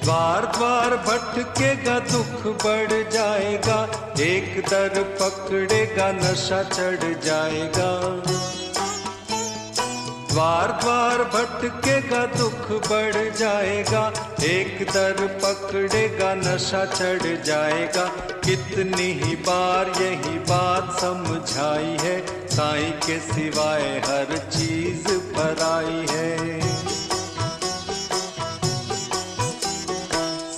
द्वार द्वार भटकेगा दुख बढ़ जाएगा, एक दर पकड़ेगा नशा चढ़ जाएगा। द्वार द्वार भटकेगा दुख बढ़ जाएगा, एक दर पकड़ेगा नशा चढ़ जाएगा। कितनी ही बार यही बात समझाई है, साईं के सिवाय हर चीज पराई है।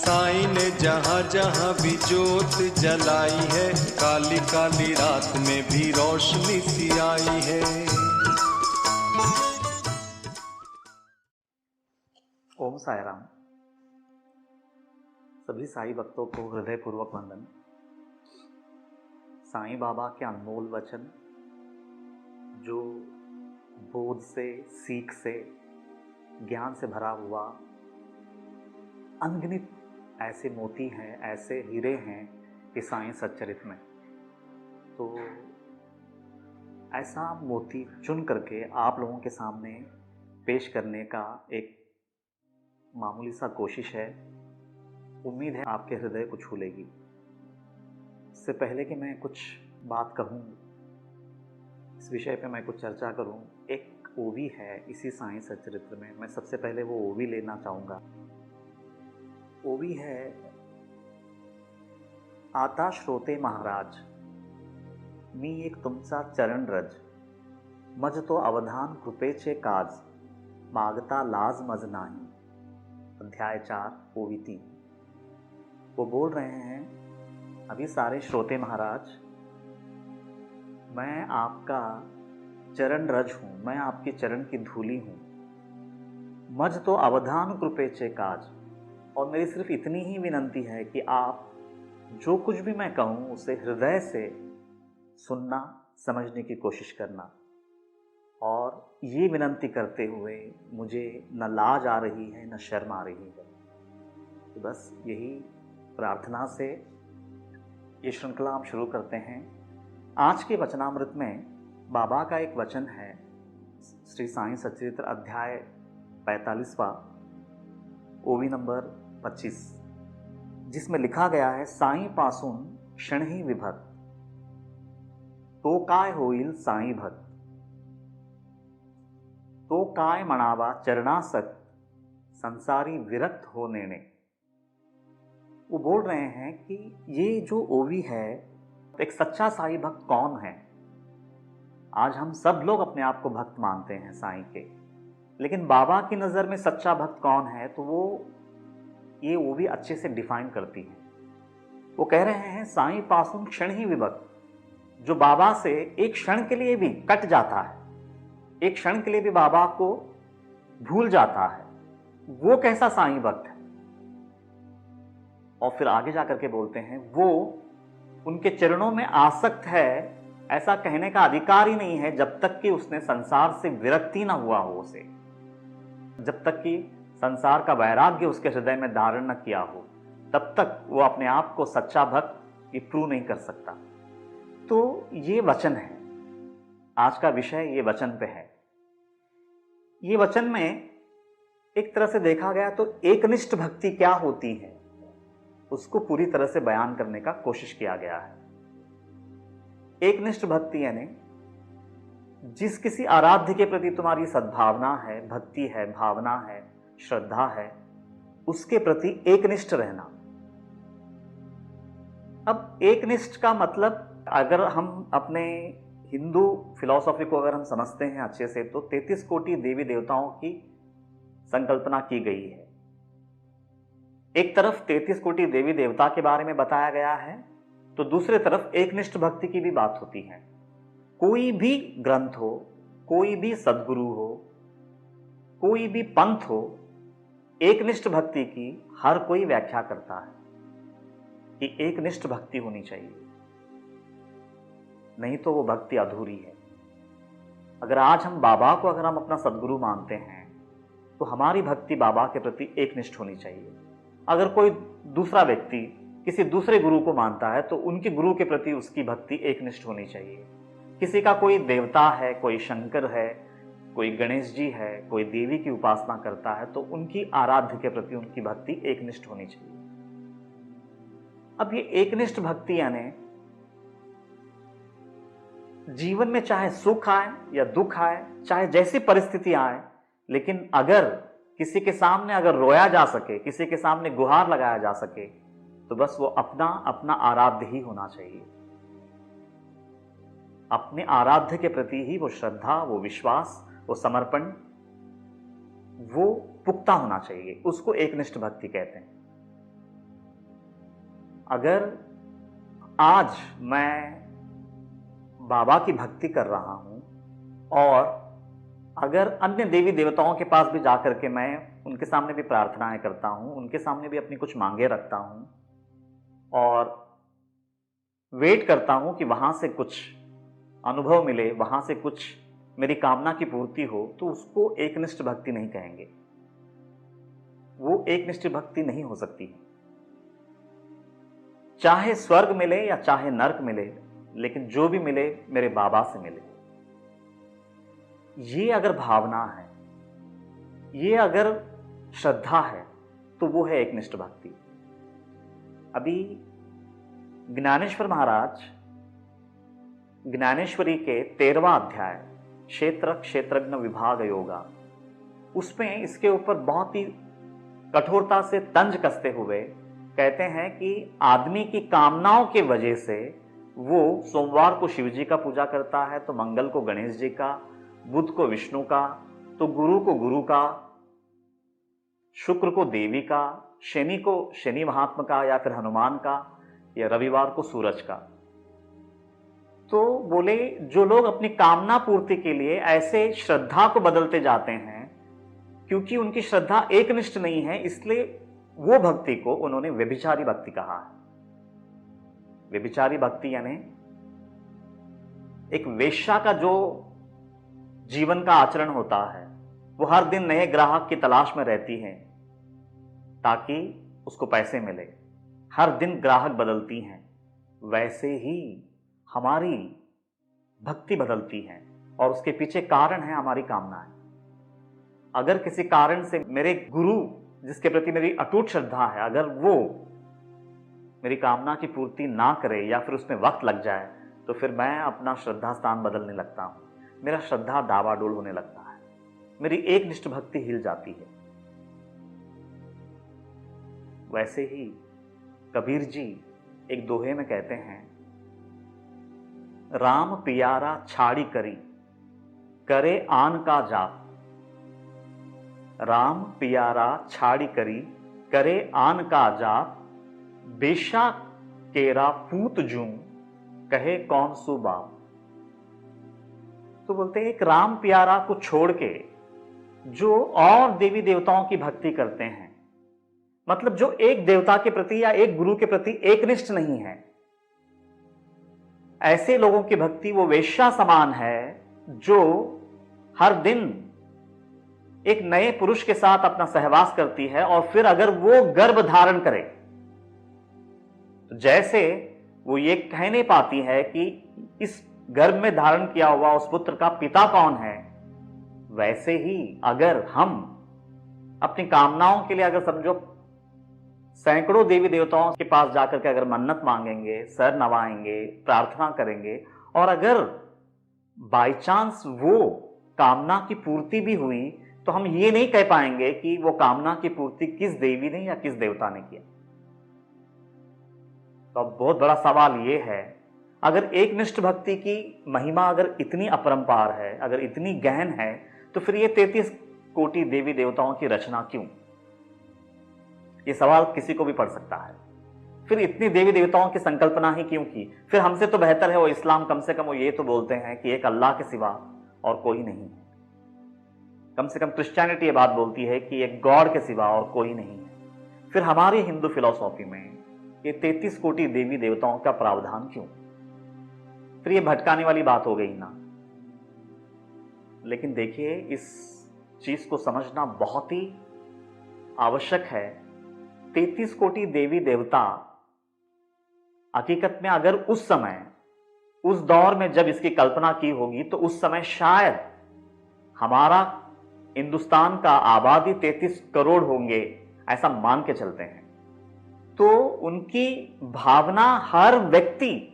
साईं ने जहाँ जहाँ भी जोत जलाई है, काली काली रात में भी रोशनी सी आई है। ओम साई राम। सभी साईं भक्तों को हृदयपूर्वक वंदन। साईं बाबा के अनमोल वचन जो बोध से, सीख से, ज्ञान से भरा हुआ अनगिनत ऐसे मोती हैं, ऐसे हीरे हैं कि साईं सच्चरित्र में। तो ऐसा मोती चुन करके आप लोगों के सामने पेश करने का एक मामूली सा कोशिश है। उम्मीद है आपके हृदय को छू लेगी। इससे पहले कि मैं कुछ बात कहूँ, इस विषय पे मैं कुछ चर्चा करूँ, एक ओवी है इसी साईं सच्चरित्र में। मैं सबसे पहले वो ओवी लेना चाहूँगा। ओवी है, आता श्रोते महाराज मी एक तुमचा चरण रज, मज तो अवधान कृपेचे काज, मागता लाज मज नाही। अध्याय 4 ओवी 3। वो बोल रहे हैं, अभी सारे श्रोते महाराज, मैं आपका चरण रज हूँ, मैं आपकी चरण की धूली हूँ। मज तो अवधान कृपेचे काज, और मेरी सिर्फ इतनी ही विनंती है कि आप जो कुछ भी मैं कहूँ उसे हृदय से सुनना, समझने की कोशिश करना। और ये विनंती करते हुए मुझे न लाज आ रही है, न शर्म आ रही है। तो बस यही प्रार्थना से ये श्रृंखला हम शुरू करते हैं। आज के वचनामृत में बाबा का एक वचन है, श्री साईं सच्चरित्र अध्याय 45वां, ओवी नंबर 25, जिसमें लिखा गया है, साईं पासून क्षण ही विभक्त, तो काय होईल साईं भक्त, तो काय म्हणावा चरणासक्त, संसारी विरक्त हो नेणे। वो बोल रहे हैं कि ये जो ओवी है, एक सच्चा साईं भक्त कौन है। आज हम सब लोग अपने आप को भक्त मानते हैं साईं के, लेकिन बाबा की नज़र में सच्चा भक्त कौन है, तो वो भी अच्छे से डिफाइन करती है। वो कह रहे हैं, साईं पासून क्षण ही विभक्त, जो बाबा से एक क्षण के लिए भी कट जाता है, एक क्षण के लिए भी बाबा को भूल जाता है, वो कैसा साईं भक्त है। और फिर आगे जाकर के बोलते हैं, वो उनके चरणों में आसक्त है, ऐसा कहने का अधिकार ही नहीं है जब तक कि उसने संसार से विरक्ति ना हुआ हो उसे, जब तक कि संसार का वैराग्य उसके हृदय में धारण न किया हो, तब तक वो अपने आप को सच्चा भक्त ये प्रूव नहीं कर सकता। तो ये वचन है, आज का विषय ये वचन पे है। ये वचन में एक तरह से देखा गया तो एकनिष्ठ भक्ति क्या होती है, उसको पूरी तरह से बयान करने का कोशिश किया गया है। एकनिष्ठ भक्ति यानी जिस किसी आराध्य के प्रति तुम्हारी सद्भावना है, भक्ति है, भावना है, श्रद्धा है, उसके प्रति एकनिष्ठ रहना। अब एकनिष्ठ का मतलब, अगर हम अपने हिंदू फिलॉसफी को अगर हम समझते हैं अच्छे से, तो 33 कोटि देवी देवताओं की संकल्पना की गई है। एक तरफ 33 कोटि देवी देवता के बारे में बताया गया है, तो दूसरी तरफ एकनिष्ठ भक्ति की भी बात होती है। कोई भी ग्रंथ हो, कोई भी सद्गुरु हो, कोई भी पंथ हो, एकनिष्ठ भक्ति की हर कोई व्याख्या करता है कि एकनिष्ठ भक्ति होनी चाहिए, नहीं तो वो भक्ति अधूरी है। अगर आज हम बाबा को अगर हम अपना सद्गुरु मानते हैं, तो हमारी भक्ति बाबा के प्रति एकनिष्ठ होनी चाहिए। अगर कोई दूसरा व्यक्ति किसी दूसरे गुरु को मानता है, तो उनके गुरु के प्रति उसकी भक्ति एकनिष्ठ होनी चाहिए। किसी का कोई देवता है, कोई शंकर है, कोई गणेश जी है, कोई देवी की उपासना करता है, तो उनकी आराध्य के प्रति उनकी भक्ति एकनिष्ठ होनी चाहिए। अब ये एकनिष्ठ भक्ति यानी जीवन में चाहे सुख आए या दुख आए, चाहे जैसी परिस्थिति आए, लेकिन अगर किसी के सामने अगर रोया जा सके, किसी के सामने गुहार लगाया जा सके, तो बस वो अपना अपना आराध्य ही होना चाहिए। अपने आराध्य के प्रति ही वो श्रद्धा, वो विश्वास, वो समर्पण, वो पुख्ता होना चाहिए। उसको एकनिष्ठ भक्ति कहते हैं। अगर आज मैं बाबा की भक्ति कर रहा हूं और अगर अन्य देवी देवताओं के पास भी जाकर के मैं उनके सामने भी प्रार्थनाएं करता हूं, उनके सामने भी अपनी कुछ मांगे रखता हूं और वेट करता हूं कि वहां से कुछ अनुभव मिले, वहां से कुछ मेरी कामना की पूर्ति हो, तो उसको एकनिष्ठ भक्ति नहीं कहेंगे। वो एकनिष्ठ भक्ति नहीं हो सकती है। चाहे स्वर्ग मिले या चाहे नर्क मिले, लेकिन जो भी मिले मेरे बाबा से मिले। ये अगर भावना है, ये अगर श्रद्धा है, तो वो है एकनिष्ठ भक्ति। अभी ज्ञानेश्वर महाराज ज्ञानेश्वरी के 13वां अध्याय क्षेत्र क्षेत्रज्ञ विभाग योगा, उसमें इसके ऊपर बहुत ही कठोरता से तंज कसते हुए कहते हैं कि आदमी की कामनाओं के वजह से वो सोमवार को शिव जी का पूजा करता है, तो मंगल को गणेश जी का, बुध को विष्णु का, तो गुरु को गुरु का, शुक्र को देवी का, शनि को शनि महात्मा का या फिर हनुमान का, या रविवार को सूरज का। तो बोले जो लोग अपनी कामना पूर्ति के लिए ऐसे श्रद्धा को बदलते जाते हैं, क्योंकि उनकी श्रद्धा एकनिष्ठ नहीं है, इसलिए वो भक्ति को उन्होंने व्यभिचारी भक्ति कहा है। व्यभिचारी भक्ति यानी एक वेश्या का जो जीवन का आचरण होता है, वो हर दिन नए ग्राहक की तलाश में रहती है ताकि उसको पैसे मिले, हर दिन ग्राहक बदलती हैं। वैसे ही हमारी भक्ति बदलती है और उसके पीछे कारण है हमारी कामनाएं। अगर किसी कारण से मेरे गुरु जिसके प्रति मेरी अटूट श्रद्धा है, अगर वो मेरी कामना की पूर्ति ना करे या फिर उसमें वक्त लग जाए, तो फिर मैं अपना श्रद्धा स्थान बदलने लगता हूं, मेरा श्रद्धा डावाडोल होने लगता है, मेरी एकनिष्ठ भक्ति हिल जाती है। वैसे ही कबीर जी एक दोहे में कहते हैं, राम पियारा छाड़ी करी करे आन का जाप। राम पियारा छाड़ी करी करे आन का जाप, बेशा केरा पूत जूं कहे कौन सु बाप। तो बोलते हैं एक राम प्यारा को छोड़ के जो और देवी देवताओं की भक्ति करते हैं, मतलब जो एक देवता के प्रति या एक गुरु के प्रति एकनिष्ठ नहीं है, ऐसे लोगों की भक्ति वो वेश्या समान है जो हर दिन एक नए पुरुष के साथ अपना सहवास करती है और फिर अगर वो गर्भ धारण करे तो जैसे वो ये कह नहीं पाती है कि इस गर्भ में धारण किया हुआ उस पुत्र का पिता कौन है, वैसे ही अगर हम अपनी कामनाओं के लिए अगर समझो सैकड़ों देवी देवताओं के पास जाकर के अगर मन्नत मांगेंगे, सर नवाएंगे, प्रार्थना करेंगे और अगर बाय चांस वो कामना की पूर्ति भी हुई, तो हम ये नहीं कह पाएंगे कि वो कामना की पूर्ति किस देवी ने या किस देवता ने किया। तो अब बहुत बड़ा सवाल ये है, अगर एकनिष्ठ भक्ति की महिमा अगर इतनी अपरंपार है, अगर इतनी गहन है, तो फिर ये 33 कोटि देवी देवताओं की रचना क्यों? ये सवाल किसी को भी पड़ सकता है। फिर इतनी देवी देवताओं की संकल्पना ही क्यों की? फिर हमसे तो बेहतर है वो इस्लाम, कम से कम वो ये तो बोलते हैं कि एक अल्लाह के सिवा और कोई नहीं है। कम से कम क्रिश्चियनिटी ये बात बोलती है कि एक गॉड के सिवा और कोई नहीं है। फिर हमारी हिंदू फिलॉसफी में ये 33 कोटि देवी देवताओं का प्रावधान क्यों? फिर ये भटकाने वाली बात हो गई ना। लेकिन देखिए, इस चीज को समझना बहुत ही आवश्यक है। 33 कोटि देवी देवता हकीकत में अगर उस समय, उस दौर में जब इसकी कल्पना की होगी, तो उस समय शायद हमारा हिंदुस्तान का आबादी 33 करोड़ होंगे ऐसा मान के चलते हैं, तो उनकी भावना, हर व्यक्ति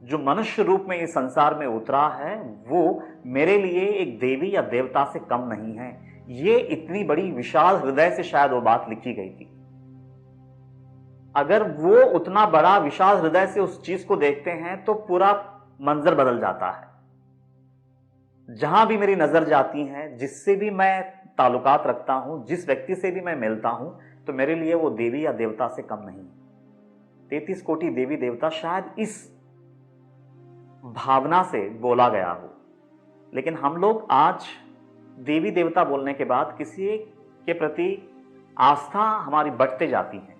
जो मनुष्य रूप में इस संसार में उतरा है वो मेरे लिए एक देवी या देवता से कम नहीं है। ये इतनी बड़ी विशाल हृदय से शायद वो बात लिखी गई थी। अगर वो उतना बड़ा विशाल हृदय से उस चीज को देखते हैं तो पूरा मंजर बदल जाता है। जहां भी मेरी नजर जाती है, जिससे भी मैं ताल्लुकात रखता हूं, जिस व्यक्ति से भी मैं मिलता हूं, तो मेरे लिए वो देवी या देवता से कम नहीं। 33 कोटि देवी देवता शायद इस भावना से बोला गया हो। लेकिन हम लोग आज देवी देवता बोलने के बाद किसी के प्रति आस्था हमारी बढ़ते जाती है।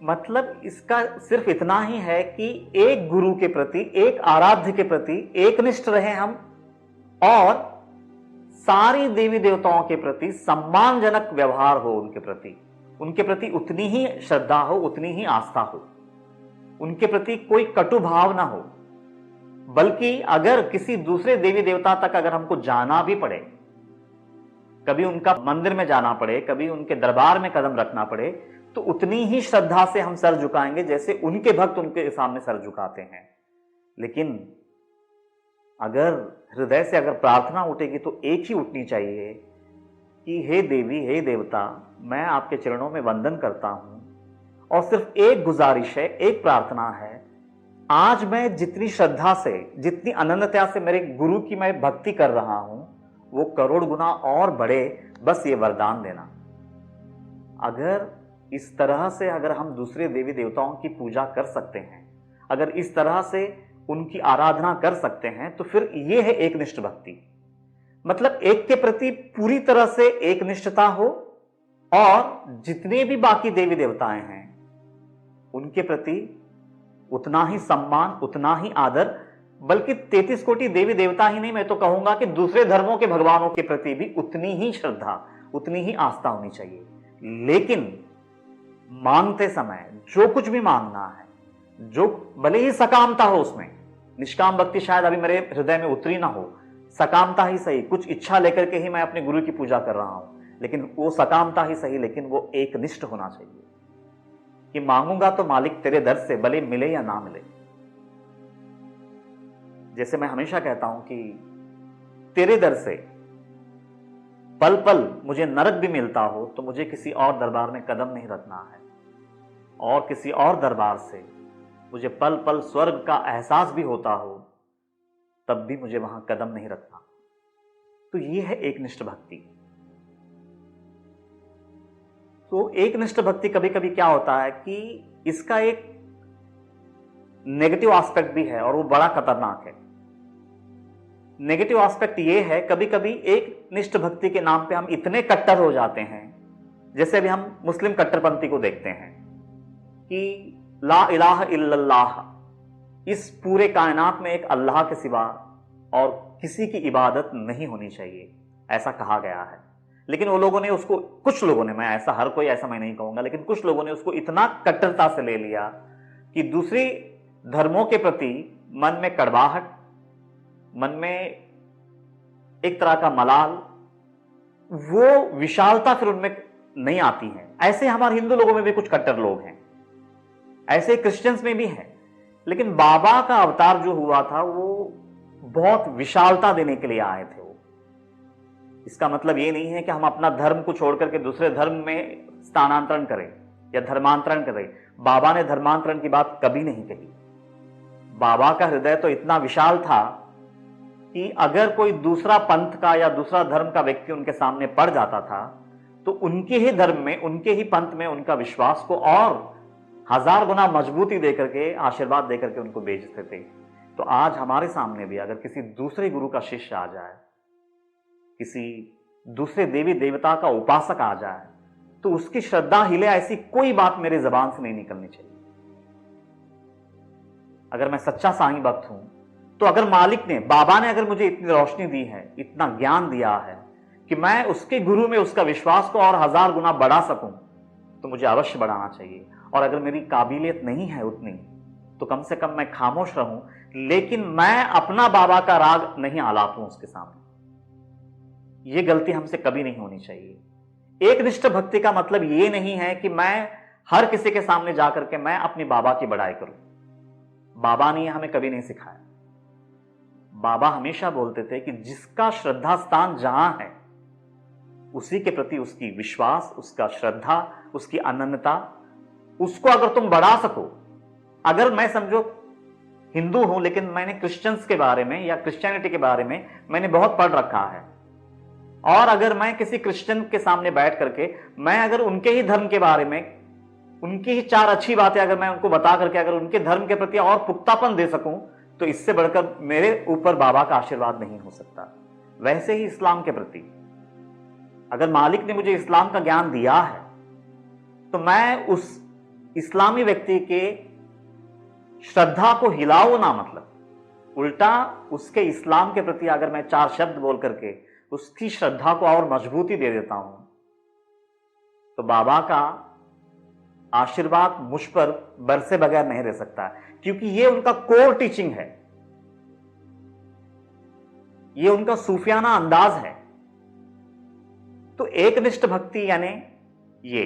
मतलब इसका सिर्फ इतना ही है कि एक गुरु के प्रति, एक आराध्य के प्रति एकनिष्ठ रहे हम, और सारी देवी देवताओं के प्रति सम्मानजनक व्यवहार हो, उनके प्रति उतनी ही श्रद्धा हो, उतनी ही आस्था हो, उनके प्रति कोई कटु भाव ना हो। बल्कि अगर किसी दूसरे देवी देवता तक अगर हमको जाना भी पड़े, कभी उनका मंदिर में जाना पड़े, कभी उनके दरबार में कदम रखना पड़े, तो उतनी ही श्रद्धा से हम सर झुकाएंगे जैसे उनके भक्त उनके सामने सर झुकाते हैं। लेकिन अगर हृदय से अगर प्रार्थना उठेगी तो एक ही उठनी चाहिए कि हे देवी, हे देवता, मैं आपके चरणों में वंदन करता हूं, और सिर्फ एक गुजारिश है, एक प्रार्थना है, आज मैं जितनी श्रद्धा से, जितनी अनन्यता से मेरे गुरु की मैं भक्ति कर रहा हूं, वो करोड़ गुना और बढ़े, बस ये वरदान देना। अगर इस तरह से अगर हम दूसरे देवी देवताओं की पूजा कर सकते हैं, अगर इस तरह से उनकी आराधना कर सकते हैं, तो फिर ये है एकनिष्ठ भक्ति। मतलब एक के प्रति पूरी तरह से एकनिष्ठता हो, और जितने भी बाकी देवी देवताएं हैं उनके प्रति उतना ही सम्मान, उतना ही आदर, बल्कि 33 कोटि देवी देवता ही नहीं, मैं तो कहूंगा कि दूसरे धर्मों के भगवानों के प्रति भी उतनी ही श्रद्धा, उतनी ही आस्था होनी चाहिए। लेकिन मांगते समय जो कुछ भी मांगना है, जो भले ही सकामता हो, उसमें निष्काम भक्ति शायद अभी मेरे हृदय में उतरी ना हो, सकामता ही सही, कुछ इच्छा लेकर के ही मैं अपने गुरु की पूजा कर रहा हूं, लेकिन वो सकामता ही सही, लेकिन वो एकनिष्ठ होना चाहिए कि मांगूंगा तो मालिक तेरे दर से, भले मिले या ना मिले। जैसे मैं हमेशा कहता हूं कि तेरे दर से पल पल मुझे नरक भी मिलता हो तो मुझे किसी और दरबार में कदम नहीं रखना है, और किसी और दरबार से मुझे पल पल स्वर्ग का एहसास भी होता हो तब भी मुझे वहां कदम नहीं रखना। तो ये है एकनिष्ठ भक्ति। तो एकनिष्ठ भक्ति कभी कभी क्या होता है कि इसका एक नेगेटिव एस्पेक्ट भी है, और वो बड़ा खतरनाक है। नेगेटिव एस्पेक्ट ये है, कभी कभी एक निष्ठ भक्ति के नाम पे हम इतने कट्टर हो जाते हैं, जैसे अभी हम मुस्लिम कट्टरपंथी को देखते हैं कि ला इलाहा इल्लल्लाह, इस पूरे कायनात में एक अल्लाह के सिवा और किसी की इबादत नहीं होनी चाहिए, ऐसा कहा गया है। लेकिन वो लोगों ने उसको, कुछ लोगों ने, मैं ऐसा हर कोई ऐसा मैं नहीं कहूंगा, लेकिन कुछ लोगों ने उसको इतना कट्टरता से ले लिया कि दूसरी धर्मों के प्रति मन में कड़वाहट, मन में एक तरह का मलाल, वो विशालता फिर उनमें नहीं आती है। ऐसे हमारे हिंदू लोगों में भी कुछ कट्टर लोग हैं, ऐसे क्रिश्चियंस में भी हैं। लेकिन बाबा का अवतार जो हुआ था वो बहुत विशालता देने के लिए आए थे। वो इसका मतलब ये नहीं है कि हम अपना धर्म को छोड़कर के दूसरे धर्म में स्थानांतरण करें या धर्मांतरण करें। बाबा ने धर्मांतरण की बात कभी नहीं कही। बाबा का हृदय तो इतना विशाल था कि अगर कोई दूसरा पंथ का या दूसरा धर्म का व्यक्ति उनके सामने पड़ जाता था तो उनके ही धर्म में, उनके ही पंथ में उनका विश्वास को और 1000 गुना मजबूती देकर के, आशीर्वाद देकर के उनको भेजते थे। तो आज हमारे सामने भी अगर किसी दूसरे गुरु का शिष्य आ जाए, किसी दूसरे देवी देवता का उपासक आ जाए, तो उसकी श्रद्धा हिले, ऐसी कोई बात मेरे जबान से नहीं निकलनी चाहिए। अगर मैं सच्चा साईं भक्त हूं, तो अगर मालिक ने, बाबा ने अगर मुझे इतनी रोशनी दी है, इतना ज्ञान दिया है कि मैं उसके गुरु में उसका विश्वास को और 1000 गुना बढ़ा सकूं, तो मुझे अवश्य बढ़ाना चाहिए। और अगर मेरी काबिलियत नहीं है उतनी, तो कम से कम मैं खामोश रहूं, लेकिन मैं अपना बाबा का राग नहीं आलापूं उसके सामने। ये गलती हमसे कभी नहीं होनी चाहिए। एकनिष्ठ भक्ति का मतलब ये नहीं है कि मैं हर किसी के सामने जाकर के मैं अपनी बाबा की बड़ाई करूं। बाबा ने हमें कभी नहीं सिखाया। बाबा हमेशा बोलते थे कि जिसका श्रद्धा स्थान जहां है, उसी के प्रति उसकी विश्वास, उसका श्रद्धा, उसकी अनन्यता, उसको अगर तुम बढ़ा सको। अगर मैं समझो हिंदू हूं, लेकिन मैंने क्रिश्चियंस के बारे में या क्रिश्चियनिटी के बारे में मैंने बहुत पढ़ रखा है, और अगर मैं किसी क्रिश्चियन के सामने बैठ करके मैं अगर उनके ही धर्म के बारे में, उनकी ही चार अच्छी बातें अगर मैं उनको बता करके अगर उनके धर्म के प्रति और पुख्तापन दे सकूं, तो इससे बढ़कर मेरे ऊपर बाबा का आशीर्वाद नहीं हो सकता। वैसे ही इस्लाम के प्रति अगर मालिक ने मुझे इस्लाम का ज्ञान दिया है, तो मैं उस इस्लामी व्यक्ति के श्रद्धा को हिलाओ ना, मतलब उल्टा उसके इस्लाम के प्रति अगर मैं चार शब्द बोल करके उसकी श्रद्धा को और मजबूती दे देता हूं, तो बाबा का आशीर्वाद मुझ पर बरसे बगैर नहीं रह सकता, क्योंकि ये उनका कोर टीचिंग है, ये उनका सूफियाना अंदाज है। तो एकनिष्ठ भक्ति यानी ये,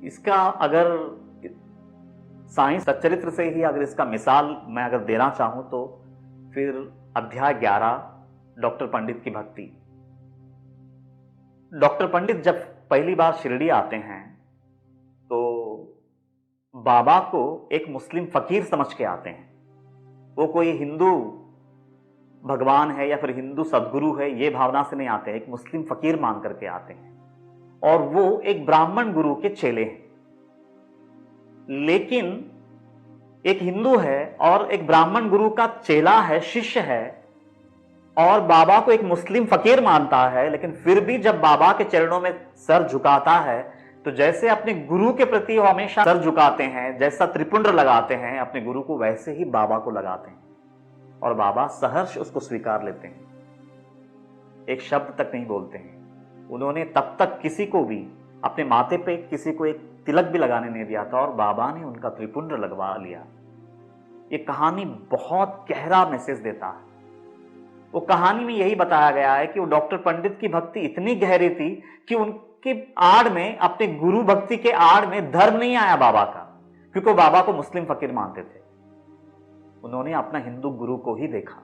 इसका अगर साईं सच्चरित्र से ही अगर इसका मिसाल मैं अगर देना चाहूं, तो फिर अध्याय 11 डॉक्टर पंडित की भक्ति। डॉक्टर पंडित जब पहली बार शिरडी आते हैं, तो बाबा को एक मुस्लिम फकीर समझ के आते हैं। वो कोई हिंदू भगवान है या फिर हिंदू सदगुरु है, ये भावना से नहीं आते हैं, एक मुस्लिम फकीर मान करके आते हैं, और वो एक ब्राह्मण गुरु के चेले हैं। लेकिन एक हिंदू है और एक ब्राह्मण गुरु का चेला है, शिष्य है, और बाबा को एक मुस्लिम फकीर मानता है, लेकिन फिर भी जब बाबा के चरणों में सर झुकाता है, तो जैसे अपने गुरु के प्रति वो हमेशा सर झुकाते हैं, जैसा त्रिपुंड लगाते हैं अपने गुरु को, वैसे ही बाबा को लगाते हैं, और बाबा सहर्ष उसको स्वीकार लेते हैं, एक शब्द तक नहीं बोलते हैं। उन्होंने तब तक किसी को भी अपने माथे पे किसी को एक तिलक भी लगाने नहीं दिया था, और बाबा ने उनका त्रिपुंड लगवा लिया। ये कहानी बहुत गहरा मैसेज देता है। वो कहानी में यही बताया गया है कि वो डॉक्टर पंडित की भक्ति इतनी गहरी थी कि उनके आड़ में, अपने गुरु भक्ति के आड़ में धर्म नहीं आया बाबा का, क्योंकि वो बाबा को मुस्लिम फकीर मानते थे। उन्होंने अपना हिंदू गुरु को ही देखा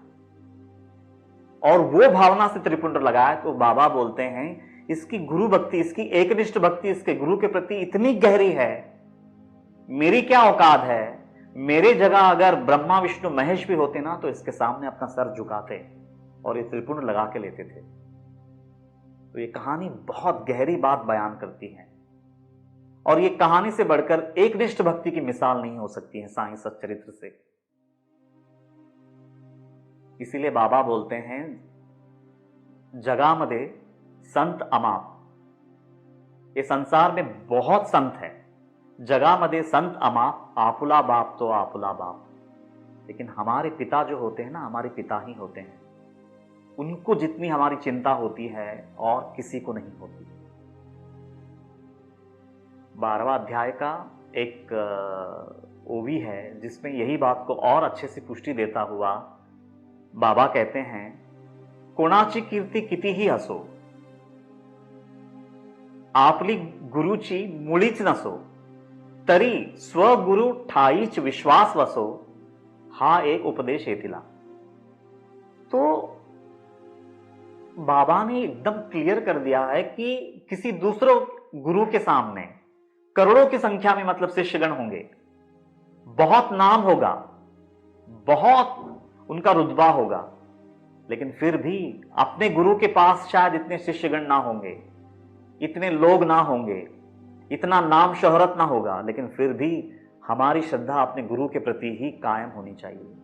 और वो भावना से त्रिपुंड लगाया। तो बाबा बोलते हैं इसकी गुरु भक्ति, इसकी एकनिष्ठ भक्ति इसके गुरु के प्रति इतनी गहरी है, मेरी क्या औकात है, मेरे जगह अगर ब्रह्मा विष्णु महेश भी होते ना, तो इसके सामने अपना सर झुकाते और ये त्रिपुंड लगा के लेते थे। तो ये कहानी बहुत गहरी बात बयान करती है, और ये कहानी से बढ़कर एकनिष्ठ भक्ति की मिसाल नहीं हो सकती है साईं सच्चरित्र से। इसीलिए बाबा बोलते हैं, जगामध्ये संत अमाप। ये संसार में बहुत संत है, जगामध्ये संत अमाप, आपुला बाप तो आपुला बाप। लेकिन हमारे पिता जो होते हैं ना, हमारे पिता ही होते हैं, उनको जितनी हमारी चिंता होती है और किसी को नहीं होती। 12वां अध्याय का एक ओवी है जिसमें यही बात को और अच्छे से पुष्टि देता हुआ बाबा कहते हैं, कोणाची कीर्ती कितीही असो, आपली गुरुची मुळीच नसो, तरी स्वगुरु ठाईच विश्वास वसो, हा एक उपदेश येथिला। तो बाबा ने एकदम क्लियर कर दिया है कि किसी दूसरे गुरु के सामने करोड़ों की संख्या में मतलब शिष्यगण होंगे, बहुत नाम होगा, बहुत उनका रुतबा होगा, लेकिन फिर भी अपने गुरु के पास शायद इतने शिष्यगण ना होंगे, इतने लोग ना होंगे, इतना नाम शोहरत ना होगा, लेकिन फिर भी हमारी श्रद्धा अपने गुरु के प्रति ही कायम होनी चाहिए।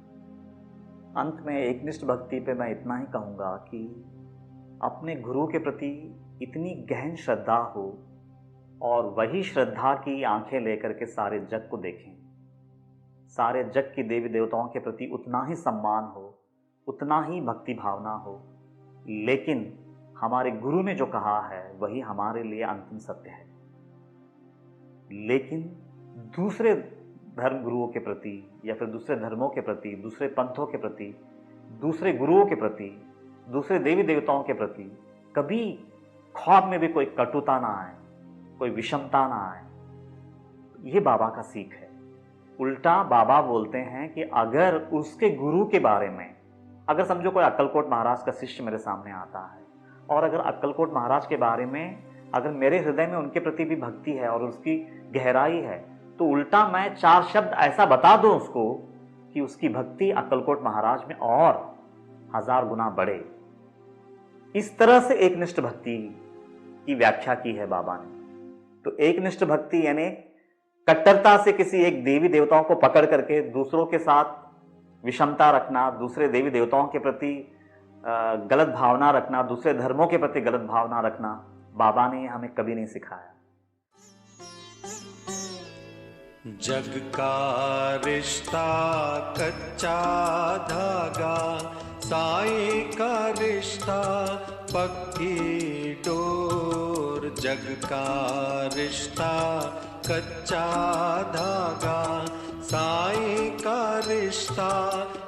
अंत में एकनिष्ठ भक्ति पे मैं इतना ही कहूंगा कि अपने गुरु के प्रति इतनी गहन श्रद्धा हो, और वही श्रद्धा की आंखें लेकर के सारे जग को देखें, सारे जग की देवी देवताओं के प्रति उतना ही सम्मान हो, उतना ही भक्ति भावना हो, लेकिन हमारे गुरु ने जो कहा है वही हमारे लिए अंतिम सत्य है। लेकिन दूसरे धर्म गुरुओं के प्रति या फिर दूसरे धर्मों के प्रति, दूसरे पंथों के प्रति, दूसरे गुरुओं के प्रति दूसरे देवी देवताओं के प्रति कभी ख्वाब में भी कोई कटुता ना आए, कोई विषमता ना आए। ये बाबा का सीख है। उल्टा बाबा बोलते हैं कि अगर उसके गुरु के बारे में, अगर समझो कोई अक्कलकोट महाराज का शिष्य मेरे सामने आता है और अगर अक्कलकोट महाराज के बारे में अगर मेरे हृदय में उनके प्रति भी भक्ति है और उसकी गहराई है, तो उल्टा मैं 4 शब्द ऐसा बता दूं उसको कि उसकी भक्ति अक्कलकोट महाराज में और 1000 गुना बढ़े। इस तरह से एकनिष्ठ भक्ति की व्याख्या की है बाबा ने। तो एकनिष्ठ भक्ति यानी कट्टरता से किसी एक देवी देवताओं को पकड़ करके दूसरों के साथ विषमता रखना, दूसरे देवी देवताओं के प्रति गलत भावना रखना, दूसरे धर्मों के प्रति गलत भावना रखना, बाबा ने हमें कभी नहीं सिखाया। जग का रिश्ता कच्चा धागा, साईं का रिश्ता पक्की डोर। जग का रिश्ता कच्चा धागा, साईं का रिश्ता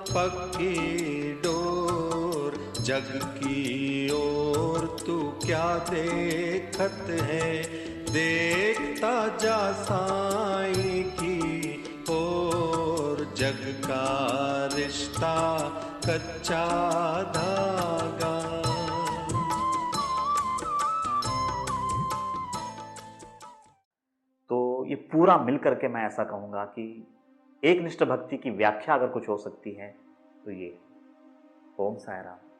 पक्की डोर। जग की ओर तू क्या देखत है, देखता जा साईं की ओर। जग का रिश्ता कच्चा धागा। तो ये पूरा मिलकर के मैं ऐसा कहूंगा कि एकनिष्ठ भक्ति की व्याख्या अगर कुछ हो सकती है तो ये। ओम साई राम।